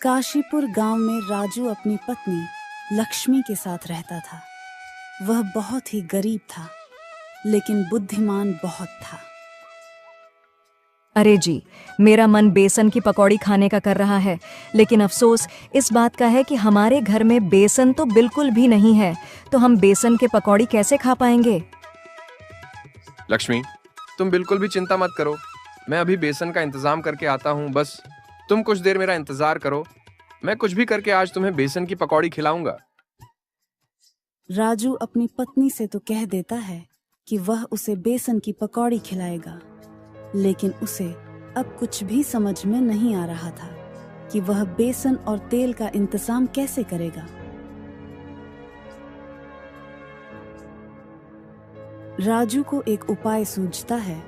काशीपुर गांव में राजू अपनी पत्नी लक्ष्मी के साथ रहता था। वह बहुत ही गरीब था, लेकिन बुद्धिमान बहुत था। अरे जी, मेरा मन बेसन की पकौड़ी खाने का कर रहा है, लेकिन अफसोस इस बात का है कि हमारे घर में बेसन तो बिल्कुल भी नहीं है, तो हम बेसन के पकौड़ी कैसे खा पाएंगे? लक्ष्मी, तुम बिल्कुल भी चिंता मत करो। मैं अभी बेसन का इंतजाम करके आता हूँ। बस तुम कुछ देर मेरा इंतजार करो। मैं कुछ भी करके आज तुम्हें बेसन की पकौड़ी खिलाऊंगा। राजू अपनी पत्नी से तो कह देता है कि वह उसे बेसन की पकौड़ी खिलाएगा, लेकिन उसे अब कुछ भी समझ में नहीं आ रहा था कि वह बेसन और तेल का इंतजाम कैसे करेगा। राजू को एक उपाय सूझता है,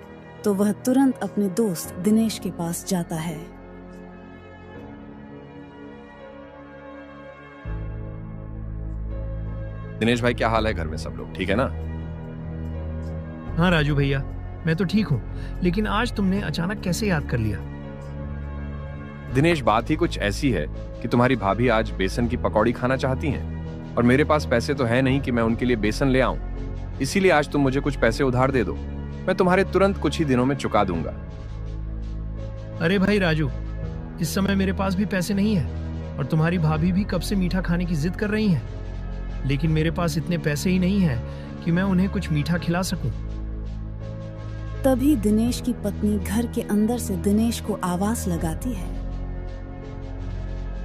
तो वह तुरंत अपने दोस्त दिनेश के पास जाता है। दिनेश भाई, क्या हाल है? घर में सब लोग ठीक है ना? हाँ राजू भैया, मैं तो ठीक हूँ, लेकिन आज तुमने अचानक कैसे याद कर लिया? दिनेश, बात ही कुछ ऐसी है कि तुम्हारी भाभी आज बेसन की पकौड़ी खाना चाहती हैं, और मेरे पास पैसे तो है नहीं कि मैं उनके लिए बेसन ले आऊं। इसीलिए आज तुम मुझे कुछ पैसे उधार दे दो, मैं तुम्हारे तुरंत कुछ ही दिनों में चुका दूंगा। अरे भाई राजू, इस समय मेरे पास भी पैसे नहीं है, और तुम्हारी भाभी भी कब से मीठा खाने की जिद कर रही हैं, लेकिन मेरे पास इतने पैसे ही नहीं हैं कि मैं उन्हें कुछ मीठा खिला सकूं। तभी दिनेश की पत्नी घर के अंदर से दिनेश को आवाज लगाती है।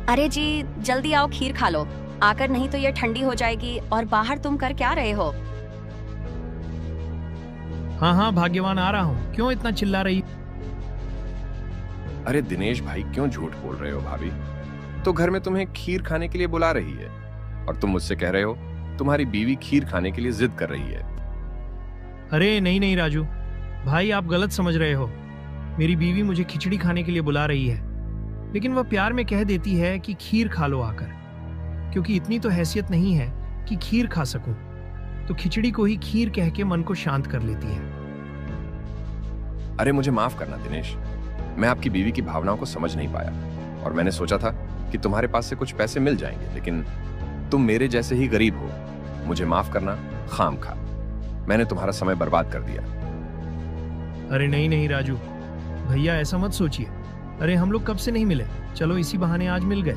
अरे जी, जल्दी आओ, खीर खा लो आकर, नहीं तो ये ठंडी हो जाएगी। और बाहर तुम कर क्या रहे हो? हाँ हाँ भाग्यवान, आ रहा हूँ। क्यों इतना चिल्ला रही? अरे दिनेश भाई, क्यों झूठ बोल रहे हो? भाभी तो घर में तुम्हें खीर खाने के लिए बुला रही है, और तुम मुझसे कह रहे हो तुम्हारी बीवी खीर खाने के लिए जिद कर रही है। अरे नहीं नहीं राजू भाई, आप गलत समझ रहे हो। मेरी बीवी मुझे खिचड़ी खाने के लिए बुला रही है, लेकिन वह प्यार में कह देती है कि खीर खा लो आकर, क्योंकि इतनी तो हैसियत नहीं है कि खीर खा सकूं, तो खिचड़ी को ही खीर कह के मन को शांत कर लेती है। अरे मुझे माफ करना दिनेश, मैं आपकी बीवी की भावनाओं को समझ नहीं पाया, और मैंने सोचा था कि तुम्हारे पास से कुछ पैसे मिल जाएंगे, लेकिन तुम मेरे जैसे ही गरीब हो। मुझे माफ करना, खामखा मैंने तुम्हारा समय बर्बाद कर दिया। अरे नहीं नहीं राजू भैया, ऐसा मत सोचिए। अरे हम लोग कब से नहीं मिले, चलो इसी बहाने आज मिल गए।